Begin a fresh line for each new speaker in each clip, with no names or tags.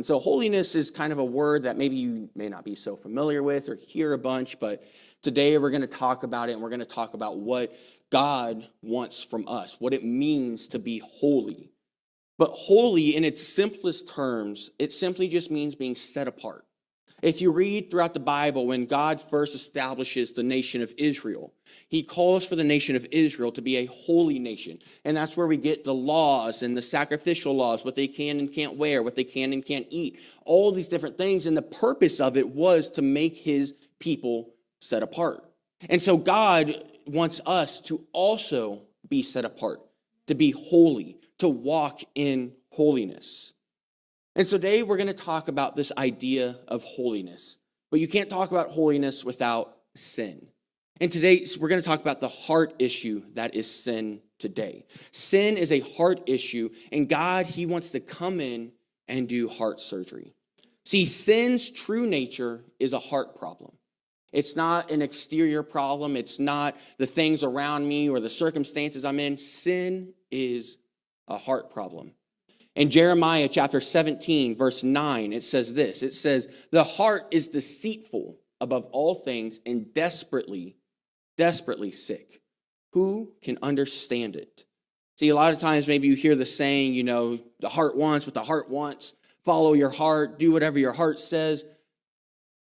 And so holiness is kind of a word that maybe you may not be so familiar with or hear a bunch, but today we're going to talk about it, and we're going to talk about what God wants from us, what it means to be holy. But holy, in its simplest terms, it simply just means being set apart. If you read throughout the Bible, when God first establishes the nation of Israel, he calls for the nation of Israel to be a holy nation. And that's where we get the laws and the sacrificial laws, what they can and can't wear, what they can and can't eat, all these different things. And the purpose of it was to make his people set apart. And so God wants us to also be set apart, to be holy, to walk in holiness. And so today we're going to talk about this idea of holiness. But you can't talk about holiness without sin. And today we're going to talk about the heart issue that is sin today. Sin is a heart issue, and God, he wants to come in and do heart surgery. See, sin's true nature is a heart problem. It's not an exterior problem. It's not the things around me or the circumstances I'm in. Sin is a heart problem. In Jeremiah chapter 17, verse 9, it says this. It says, the heart is deceitful above all things and desperately, desperately sick. Who can understand it? See, a lot of times maybe you hear the saying, the heart wants what the heart wants. Follow your heart, do whatever your heart says.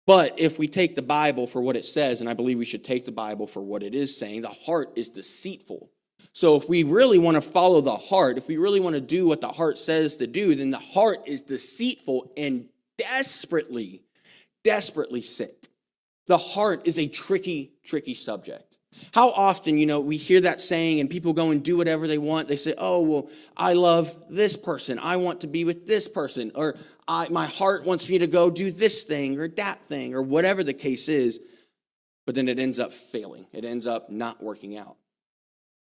But if we take the Bible for what it says, and I believe we should take the Bible for what it is saying, the heart is deceitful. So if we really want to follow the heart, if we really want to do what the heart says to do, then the heart is deceitful and desperately, desperately sick. The heart is a tricky, tricky subject. How often, we hear that saying and people go and do whatever they want. They say, oh, well, I love this person. I want to be with this person. Or my heart wants me to go do this thing or that thing or whatever the case is. But then it ends up failing. It ends up not working out.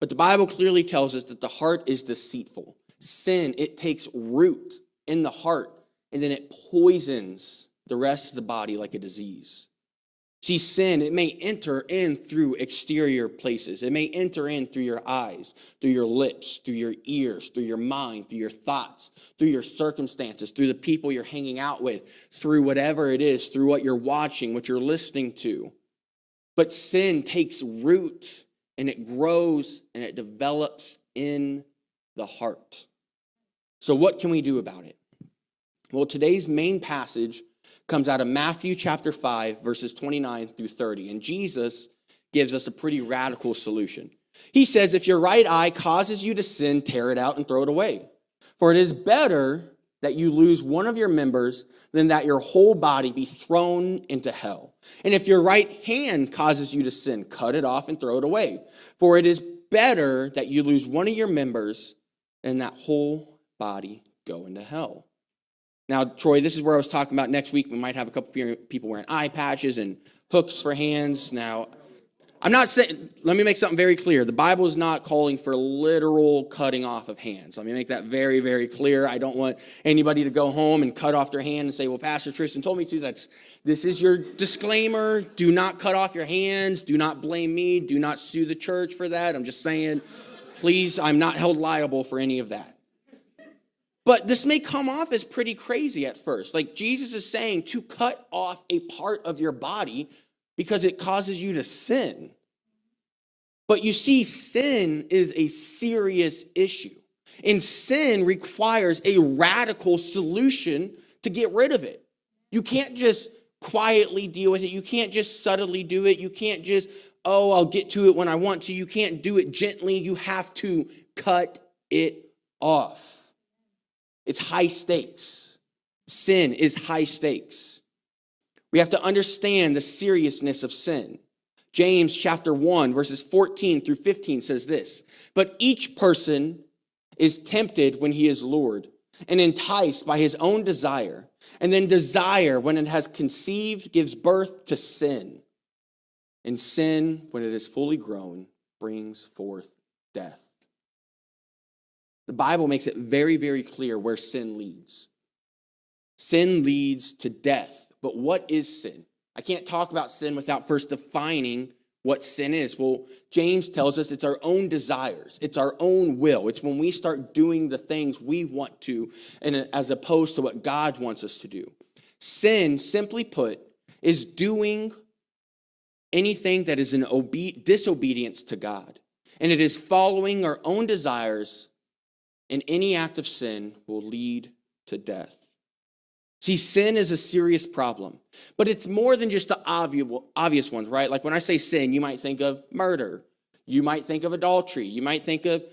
But the Bible clearly tells us that the heart is deceitful. Sin, it takes root in the heart, and then it poisons the rest of the body like a disease. See, sin, it may enter in through exterior places. It may enter in through your eyes, through your lips, through your ears, through your mind, through your thoughts, through your circumstances, through the people you're hanging out with, through whatever it is, through what you're watching, what you're listening to. But sin takes root, and it grows and it develops in the heart. So what can we do about it? Well, today's main passage comes out of Matthew chapter 5, verses 29 through 30. And Jesus gives us a pretty radical solution. He says, if your right eye causes you to sin, tear it out and throw it away. For it is better that you lose one of your members than that your whole body be thrown into hell. And if your right hand causes you to sin, cut it off and throw it away. For it is better that you lose one of your members than that whole body go into hell. Now, Troy, this is where I was talking about next week. We might have a couple people wearing eye patches and hooks for hands. Now, I'm not saying, let me make something very clear. The Bible is not calling for literal cutting off of hands. Let me make that very, very clear. I don't want anybody to go home and cut off their hand and say, well, Pastor Tristen told me to. This is your disclaimer. Do not cut off your hands. Do not blame me. Do not sue the church for that. I'm just saying, please, I'm not held liable for any of that. But this may come off as pretty crazy at first. Like Jesus is saying to cut off a part of your body because it causes you to sin. But you see, sin is a serious issue. And sin requires a radical solution to get rid of it. You can't just quietly deal with it. You can't just subtly do it. You can't just, I'll get to it when I want to. You can't do it gently. You have to cut it off. It's high stakes. Sin is high stakes. We have to understand the seriousness of sin. James chapter 1, verses 14 through 15 says this, but each person is tempted when he is lured and enticed by his own desire. And then desire, when it has conceived, gives birth to sin. And sin, when it is fully grown, brings forth death. The Bible makes it very, very clear where sin leads. Sin leads to death. But what is sin? I can't talk about sin without first defining what sin is? Well, James tells us it's our own desires. It's our own will. It's when we start doing the things we want to, and as opposed to what God wants us to do. Sin, simply put, is doing anything that is an disobedience to God. And it is following our own desires, and any act of sin will lead to death. See, sin is a serious problem, but it's more than just the obvious ones, right? Like when I say sin, you might think of murder. You might think of adultery. You might think of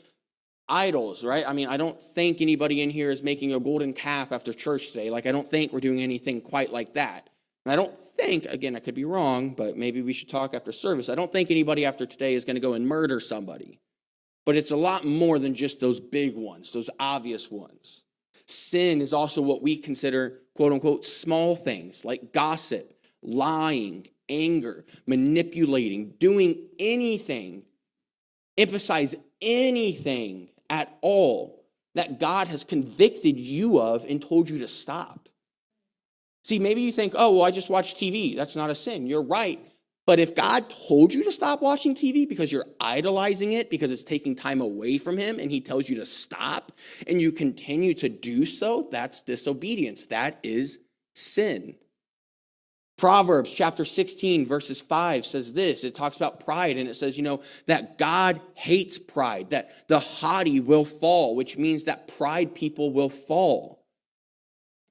idols, right? I mean, I don't think anybody in here is making a golden calf after church today. Like, I don't think we're doing anything quite like that. And I don't think, again, I could be wrong, but maybe we should talk after service. I don't think anybody after today is going to go and murder somebody. But it's a lot more than just those big ones, those obvious ones. Sin is also what we consider, quote unquote, small things like gossip, lying, anger, manipulating, doing anything, emphasize anything at all that God has convicted you of and told you to stop. See, maybe you think, oh, well, I just watch TV. That's not a sin. You're right. But if God told you to stop watching TV because you're idolizing it, because it's taking time away from him, and he tells you to stop, and you continue to do so, that's disobedience. That is sin. Proverbs chapter 16, verses 5 says this. It talks about pride, and it says, that God hates pride, that the haughty will fall, which means that pride people will fall.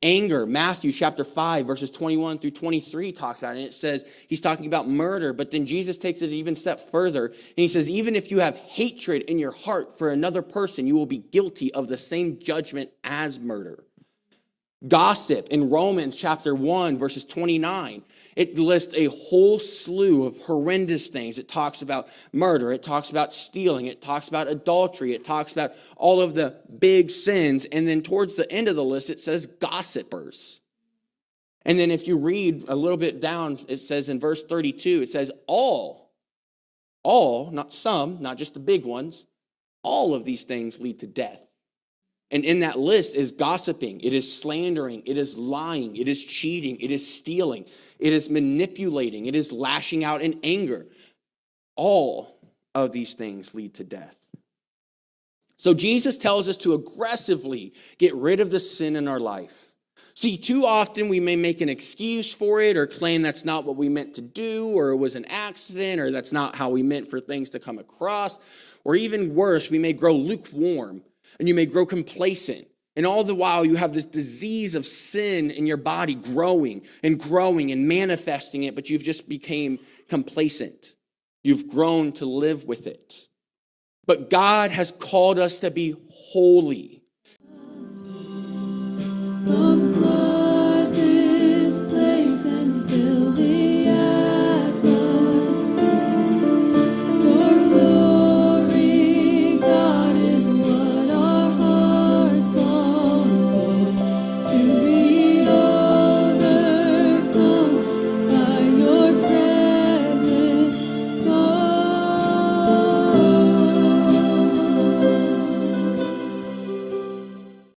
Anger, Matthew chapter 5, verses 21 through 23 talks about it. And it says, he's talking about murder, but then Jesus takes it even a step further. And he says, even if you have hatred in your heart for another person, you will be guilty of the same judgment as murder. Gossip, in Romans chapter 1, verses 29, it lists a whole slew of horrendous things. It talks about murder. It talks about stealing. It talks about adultery. It talks about all of the big sins. And then towards the end of the list, it says gossipers. And then if you read a little bit down, it says in verse 32, it says all, not some, not just the big ones, all of these things lead to death. And in that list is gossiping, it is slandering, it is lying, it is cheating, it is stealing, it is manipulating, it is lashing out in anger. All of these things lead to death. So Jesus tells us to aggressively get rid of the sin in our life. See, too often we may make an excuse for it or claim that's not what we meant to do, or it was an accident, or that's not how we meant for things to come across. Or even worse, we may grow lukewarm. And you may grow complacent. And all the while you have this disease of sin in your body growing and manifesting it, but you've just became complacent. You've grown to live with it. But God has called us to be holy.